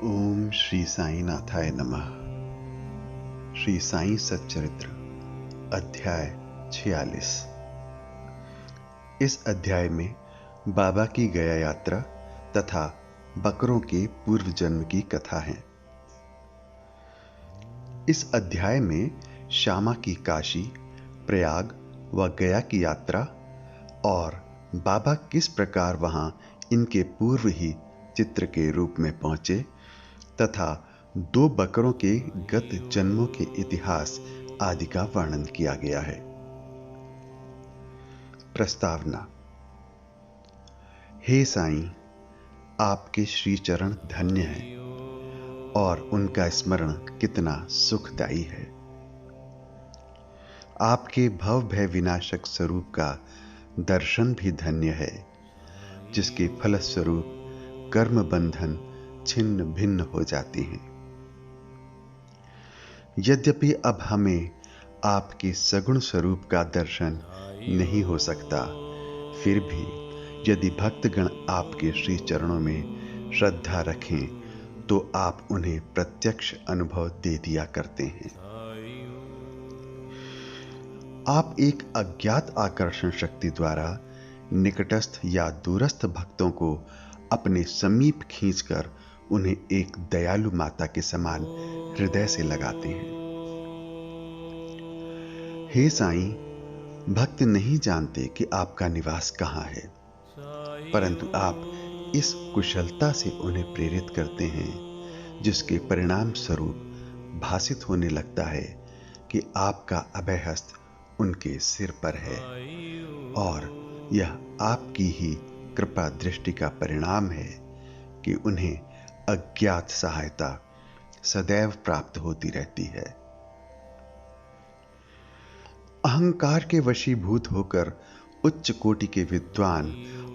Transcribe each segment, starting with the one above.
ओम श्री साई नाथाय नमः। श्री साई सच्चरित्र अध्याय 46। इस अध्याय में बाबा की गया यात्रा तथा बकरों के पूर्व जन्म की कथा है। इस अध्याय में श्यामा की काशी, प्रयाग व गया की यात्रा और बाबा किस प्रकार वहां इनके पूर्व ही चित्र के रूप में पहुंचे तथा 2 बकरों के गत जन्मों के इतिहास आदि का वर्णन किया गया है। प्रस्तावना। हे साईं, आपके श्री चरण धन्य हैं और उनका स्मरण कितना सुखदायी है। आपके भव भय विनाशक स्वरूप का दर्शन भी धन्य है, जिसके फलस्वरूप कर्म बंधन छिन्न भिन्न हो जाती हैं। यद्यपि अब हमें आपके सगुण स्वरूप का दर्शन नहीं हो सकता, फिर भी यदि भक्तगण आपके श्री चरणों में श्रद्धा रखें तो आप उन्हें प्रत्यक्ष अनुभव दे दिया करते हैं। आप एक अज्ञात आकर्षण शक्ति द्वारा निकटस्थ या दूरस्थ भक्तों को अपने समीप खींचकर उन्हें एक दयालु माता के समान हृदय से लगाते हैं। हे साईं, भक्त नहीं जानते कि आपका निवास कहाँ है, परंतु आप इस कुशलता से उन्हें प्रेरित करते हैं, जिसके परिणाम स्वरूप भासित होने लगता है कि आपका अभय हस्त उनके सिर पर है और यह आपकी ही कृपा दृष्टि का परिणाम है कि उन्हें अज्ञात सहायता सदैव प्राप्त होती रहती है। अहंकार के वशीभूत होकर उच्च कोटि के विद्वान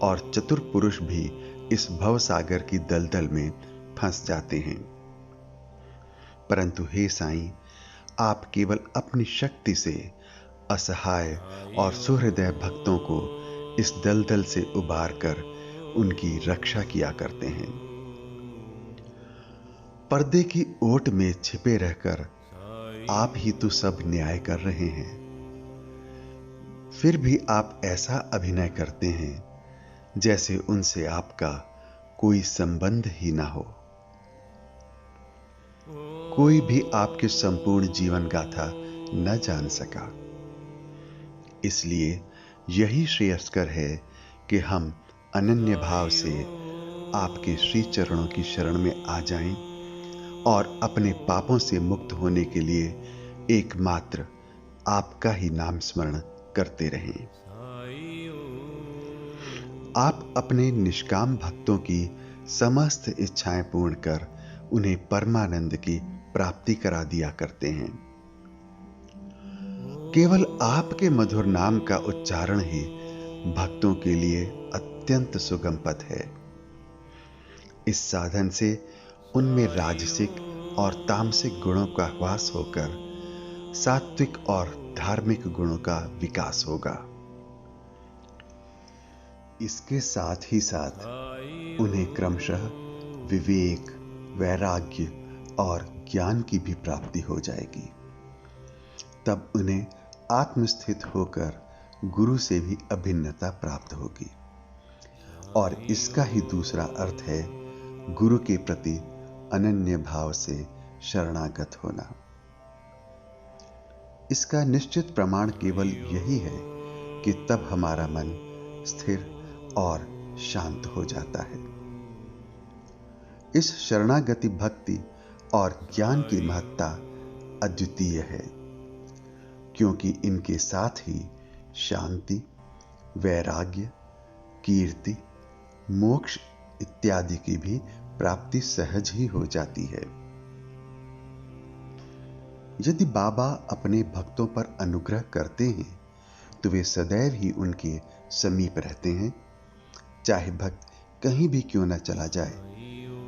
और चतुर पुरुष भी इस भव सागर की दलदल में फंस जाते हैं, परंतु हे साईं, आप केवल अपनी शक्ति से असहाय और सुहृदय भक्तों को इस दलदल से उबार कर उनकी रक्षा किया करते हैं। पर्दे की ओट में छिपे रहकर आप ही तो सब न्याय कर रहे हैं, फिर भी आप ऐसा अभिनय करते हैं जैसे उनसे आपका कोई संबंध ही ना हो। कोई भी आपके संपूर्ण जीवन गाथा न जान सका। इसलिए यही श्रेयस्कर है कि हम अनन्य भाव से आपके श्री चरणों की शरण में आ जाएं और अपने पापों से मुक्त होने के लिए एकमात्र आपका ही नाम स्मरण करते रहें। आप अपने निष्काम भक्तों की समस्त इच्छाएं पूर्ण कर उन्हें परमानंद की प्राप्ति करा दिया करते हैं। केवल आपके मधुर नाम का उच्चारण ही भक्तों के लिए अत्यंत सुगम पथ है। इस साधन से उनमें राजसिक और तामसिक गुणों का ह्रास होकर सात्विक और धार्मिक गुणों का विकास होगा। इसके साथ ही साथ उन्हें क्रमशः विवेक, वैराग्य और ज्ञान की भी प्राप्ति हो जाएगी। तब उन्हें आत्मस्थित होकर गुरु से भी अभिन्नता प्राप्त होगी और इसका ही दूसरा अर्थ है गुरु के प्रति अनन्य भाव से शरणागत होना। इसका निश्चित प्रमाण केवल यही है कि तब हमारा मन स्थिर और शांत हो जाता है। इस शरणागति भक्ति और ज्ञान की महत्ता अद्वितीय है, क्योंकि इनके साथ ही शांति, वैराग्य, कीर्ति, मोक्ष इत्यादि की भी प्राप्ति सहज ही हो जाती है। यदि बाबा अपने भक्तों पर अनुग्रह करते हैं तो वे सदैव ही उनके समीप रहते हैं, चाहे भक्त कहीं भी क्यों न चला जाए,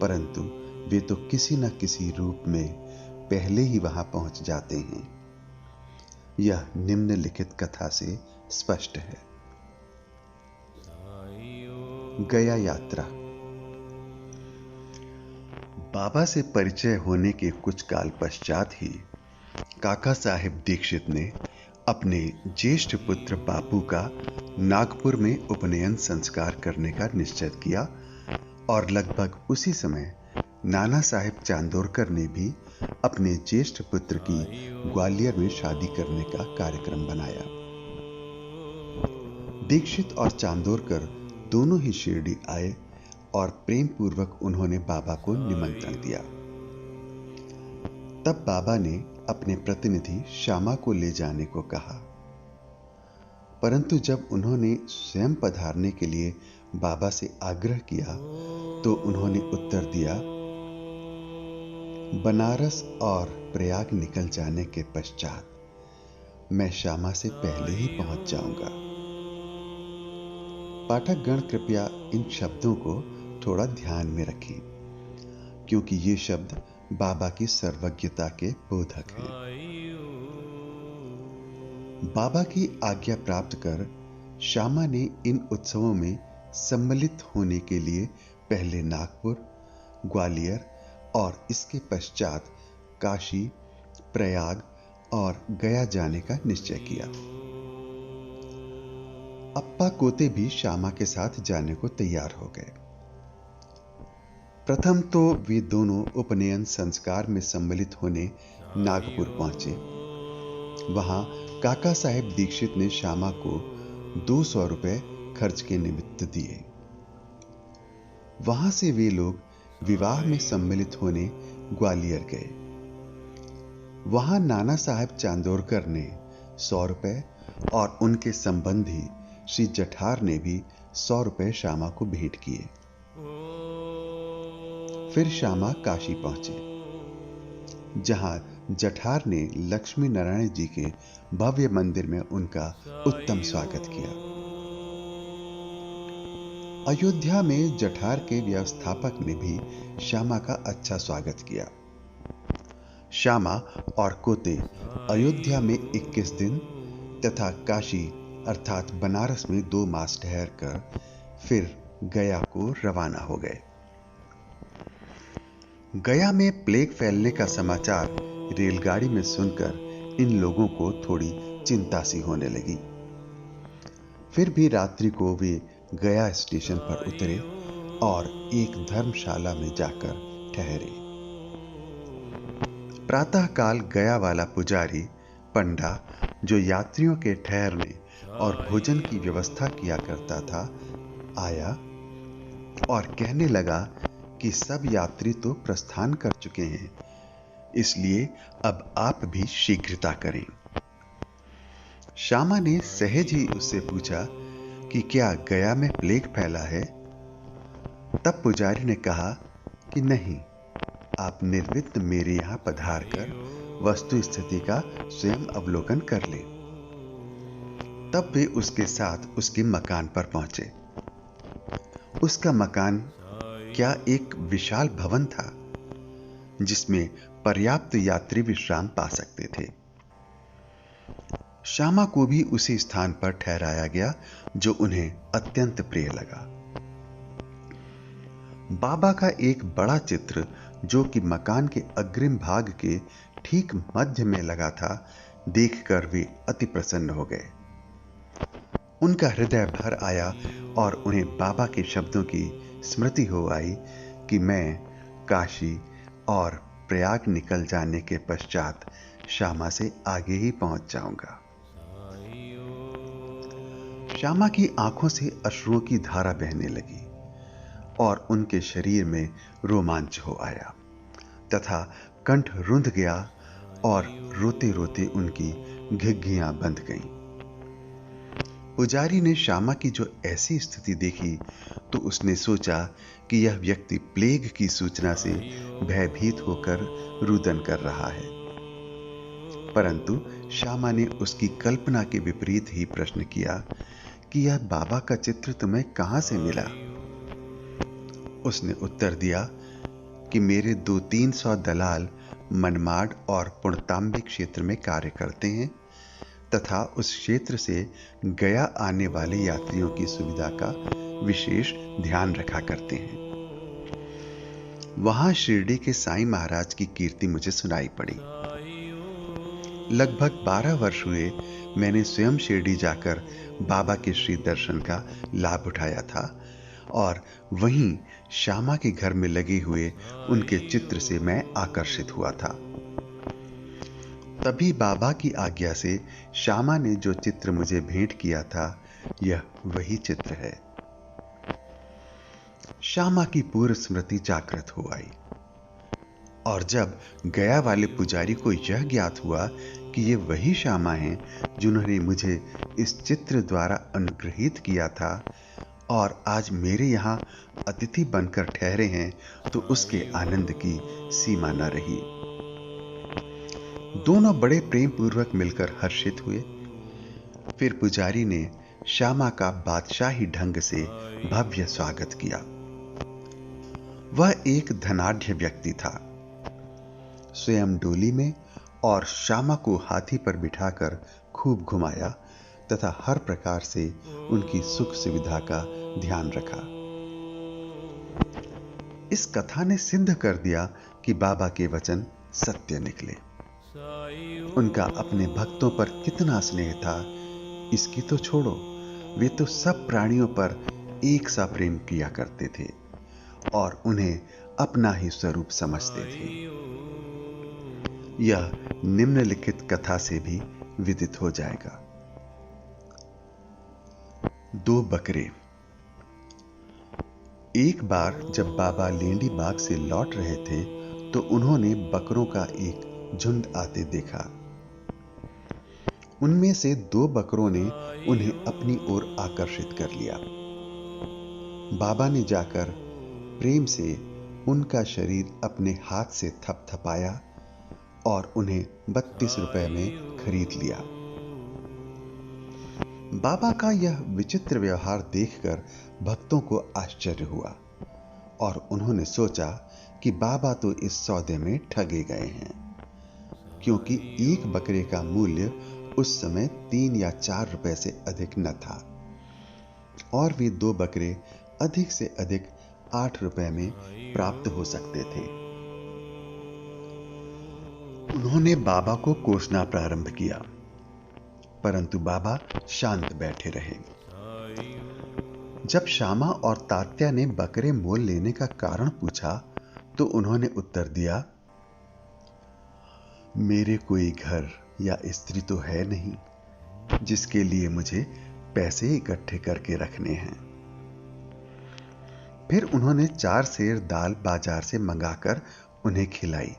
परंतु वे तो किसी न किसी रूप में पहले ही वहां पहुंच जाते हैं। यह निम्नलिखित कथा से स्पष्ट है। गया यात्रा। बाबा से परिचय होने के कुछ काल पश्चात ही काका साहेब दीक्षित ने अपने ज्येष्ठ पुत्र बापू का नागपुर में उपनयन संस्कार करने का निश्चय किया और लगभग उसी समय नाना साहेब चांदोरकर ने भी अपने ज्येष्ठ पुत्र की ग्वालियर में शादी करने का कार्यक्रम बनाया। दीक्षित और चांदोरकर दोनों ही शिरडी आए और प्रेम पूर्वक उन्होंने बाबा को निमंत्रण दिया। तब बाबा ने अपने प्रतिनिधि श्यामा को ले जाने को कहा, परंतु जब उन्होंने स्वयं पधारने के लिए बाबा से आग्रह किया तो उन्होंने उत्तर दिया, बनारस और प्रयाग निकल जाने के पश्चात मैं श्यामा से पहले ही पहुंच जाऊंगा। पाठक गण कृपया इन शब्दों को थोड़ा ध्यान में रखें, क्योंकि ये शब्द बाबा की सर्वज्ञता के बोधक हैं। बाबा की आज्ञा प्राप्त कर श्यामा ने इन उत्सवों में सम्मिलित होने के लिए पहले नागपुर, ग्वालियर और इसके पश्चात काशी, प्रयाग और गया जाने का निश्चय किया। अप्पा कोते भी श्यामा के साथ जाने को तैयार हो गए। प्रथम तो वे दोनों उपनयन संस्कार में सम्मिलित होने नागपुर पहुंचे। वहां काका साहेब दीक्षित ने श्यामा को 200 रुपए खर्च के निमित्त दिए। वहां से वे लोग विवाह में सम्मिलित होने ग्वालियर गए। वहां नाना साहेब चांदोरकर ने 100 रुपए और उनके संबंधी श्री जठार ने भी 100 रुपए श्यामा को भेंट किए। फिर श्यामा काशी पहुंचे, जहां जठार ने लक्ष्मी नारायण जी के भव्य मंदिर में उनका उत्तम स्वागत किया। अयोध्या में जठार के व्यवस्थापक ने भी श्यामा का अच्छा स्वागत किया। श्यामा और कोते अयोध्या में 21 दिन तथा काशी अर्थात बनारस में 2 मास ठहर कर फिर गया को रवाना हो गए। गया में प्लेग फैलने का समाचार रेलगाड़ी में सुनकर इन लोगों को थोड़ी चिंता सी होने लगी। फिर भी रात्रि को वे गया स्टेशन पर उतरे और एक धर्मशाला में जाकर ठहरे। प्रातःकाल गया वाला पुजारी पंडा, जो यात्रियों के ठहरने और भोजन की व्यवस्था किया करता था, आया और कहने लगा कि सब यात्री तो प्रस्थान कर चुके हैं, इसलिए अब आप भी शीघ्रता करें। श्यामा ने सहज ही उससे पूछा कि क्या गया में प्लेग फैला है? तब पुजारी ने कहा कि नहीं, आप निर्विघ्न मेरे यहां पधार कर वस्तु स्थिति का स्वयं अवलोकन कर ले। तब वे उसके साथ उसके मकान पर पहुंचे। उसका मकान क्या एक विशाल भवन था, जिसमें पर्याप्त यात्री विश्राम पा सकते थे। श्यामा को भी उसी स्थान पर ठहराया गया जो उन्हें अत्यंत प्रिय लगा। बाबा का एक बड़ा चित्र, जो कि मकान के अग्रिम भाग के ठीक मध्य में लगा था, देखकर वे अति प्रसन्न हो गए। उनका हृदय भर आया और उन्हें बाबा के शब्दों की स्मृति हो आई कि मैं काशी और प्रयाग निकल जाने के पश्चात श्यामा से आगे ही पहुंच जाऊंगा। श्यामा की आंखों से अश्रुओं की धारा बहने लगी और उनके शरीर में रोमांच हो आया तथा कंठ रुंध गया और रोते रोते उनकी घिघियां बंध गईं। पुजारी ने श्यामा की जो ऐसी स्थिति देखी तो उसने सोचा कि यह व्यक्ति प्लेग की सूचना से भयभीत होकर रुदन कर रहा है, परंतु श्यामा ने उसकी कल्पना के विपरीत ही प्रश्न किया कि यह बाबा का चित्र तुम्हें कहां से मिला? उसने उत्तर दिया कि मेरे 200-300 दलाल मनमाड और पुणतांबे क्षेत्र में कार्य करते हैं तथा उस क्षेत्र से गया आने वाले यात्रियों की सुविधा का विशेष ध्यान रखा करते हैं। वहां शिरडी के साईं महाराज की कीर्ति मुझे सुनाई पड़ी। लगभग 12 वर्ष हुए मैंने स्वयं शिरडी जाकर बाबा के श्री दर्शन का लाभ उठाया था और वहीं श्यामा के घर में लगे हुए उनके चित्र से मैं आकर्षित हुआ था। तभी बाबा की आज्ञा से श्यामा ने जो चित्र मुझे भेंट किया था, यह वही चित्र है। श्यामा की पूर्व स्मृति जागृत हो आई और जब गया वाले पुजारी को यह ज्ञात हुआ कि ये वही श्यामा हैं जिन्होंने मुझे इस चित्र द्वारा अनुग्रहित किया था और आज मेरे यहाँ अतिथि बनकर ठहरे हैं, तो उसके आनंद की सीमा न रही। दोनों बड़े प्रेम पूर्वक मिलकर हर्षित हुए। फिर पुजारी ने श्यामा का बादशाही ढंग से भव्य स्वागत किया। वह एक धनाढ्य व्यक्ति था। स्वयं डोली में और श्यामा को हाथी पर बिठाकर खूब घुमाया तथा हर प्रकार से उनकी सुख सुविधा का ध्यान रखा। इस कथा ने सिद्ध कर दिया कि बाबा के वचन सत्य निकले। उनका अपने भक्तों पर कितना स्नेह था, इसकी तो छोड़ो, वे तो सब प्राणियों पर एक सा प्रेम किया करते थे और उन्हें अपना ही स्वरूप समझते थे। यह निम्नलिखित कथा से भी विदित हो जाएगा। 2 बकरे। एक बार जब बाबा लेंडी बाग से लौट रहे थे तो उन्होंने बकरों का एक झुंड आते देखा। उनमें से 2 बकरों ने उन्हें अपनी ओर आकर्षित कर लिया। बाबा ने जाकर प्रेम से उनका शरीर अपने हाथ से थपथपाया और उन्हें 32 रुपए में खरीद लिया। बाबा का यह विचित्र व्यवहार देखकर भक्तों को आश्चर्य हुआ और उन्होंने सोचा कि बाबा तो इस सौदे में ठगे गए हैं, क्योंकि एक बकरे का मूल्य उस समय 3 या 4 रुपए से अधिक न था और वे 2 बकरे अधिक से अधिक 8 रुपए में प्राप्त हो सकते थे। उन्होंने बाबा को कोसना प्रारंभ किया, परंतु बाबा शांत बैठे रहे। जब श्यामा और तात्या ने बकरे मोल लेने का कारण पूछा तो उन्होंने उत्तर दिया, मेरे कोई घर या स्त्री तो है नहीं जिसके लिए मुझे पैसे इकट्ठे करके रखने हैं। फिर उन्होंने 4 सेर दाल बाजार से मंगाकर उन्हें खिलाई।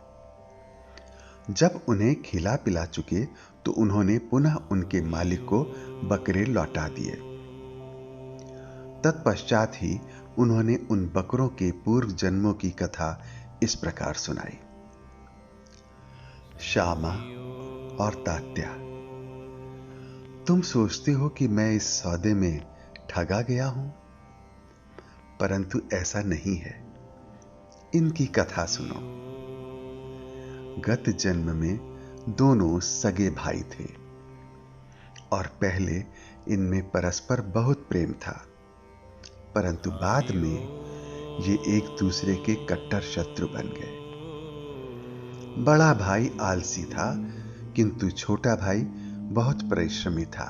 जब उन्हें खिला पिला चुके तो उन्होंने पुनः उनके मालिक को बकरे लौटा दिए। तत्पश्चात ही उन्होंने उन बकरों के पूर्व जन्मों की कथा इस प्रकार सुनाई। श्यामा और तात्या, तुम सोचते हो कि मैं इस सौदे में ठगा गया हूं, परंतु ऐसा नहीं है। इनकी कथा सुनो। गत जन्म में दोनों सगे भाई थे और पहले इनमें परस्पर बहुत प्रेम था, परंतु बाद में ये एक दूसरे के कट्टर शत्रु बन गए। बड़ा भाई आलसी था, किंतु छोटा भाई बहुत परिश्रमी था,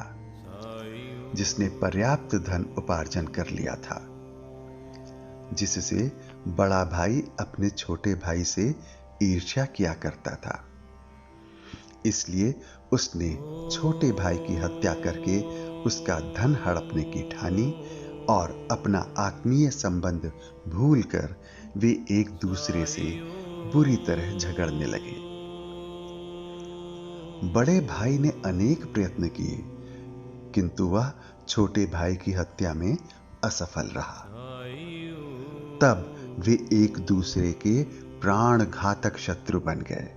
जिसने पर्याप्त धन उपार्जन कर लिया था, जिससे बड़ा भाई अपने छोटे भाई से ईर्ष्या किया करता था। इसलिए उसने छोटे भाई की हत्या करके उसका धन हड़पने की ठानी और अपना आत्मीय संबंध भूलकर वे एक दूसरे से बुरी तरह झगड़ने लगे। बड़े भाई ने अनेक प्रयत्न किए, किंतु वह छोटे भाई की हत्या में असफल रहा। तब वे एक दूसरे के प्राण घातक शत्रु बन गए।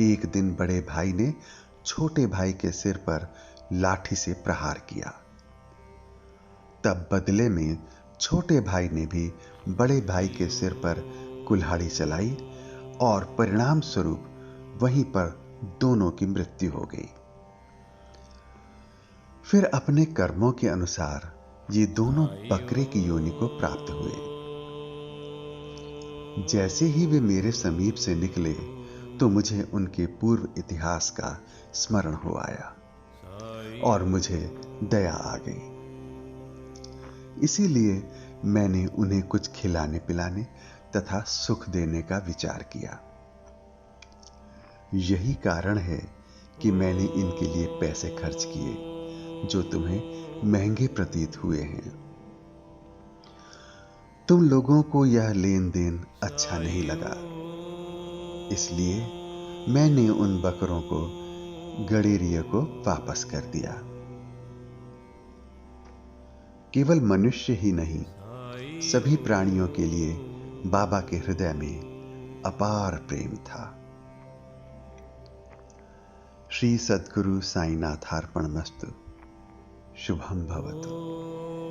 एक दिन बड़े भाई ने छोटे भाई के सिर पर लाठी से प्रहार किया। तब बदले में छोटे भाई ने भी बड़े भाई के सिर पर कुल्हाड़ी चलाई और परिणाम स्वरूप वहीं पर दोनों की मृत्यु हो गई। फिर अपने कर्मों के अनुसार ये दोनों बकरे की योनि को प्राप्त हुए। जैसे ही वे मेरे समीप से निकले तो मुझे उनके पूर्व इतिहास का स्मरण हो आया और मुझे दया आ गई। इसीलिए मैंने उन्हें कुछ खिलाने पिलाने तथा सुख देने का विचार किया। यही कारण है कि मैंने इनके लिए पैसे खर्च किए जो तुम्हें महंगे प्रतीत हुए हैं। तुम लोगों को यह लेन देन अच्छा नहीं लगा, इसलिए मैंने उन बकरों को गडेरिया को वापस कर दिया। केवल मनुष्य ही नहीं, सभी प्राणियों के लिए बाबा के हृदय में अपार प्रेम था। श्री सद्गुरु साईनाथार्पणमस्तु। शुभम भवतु।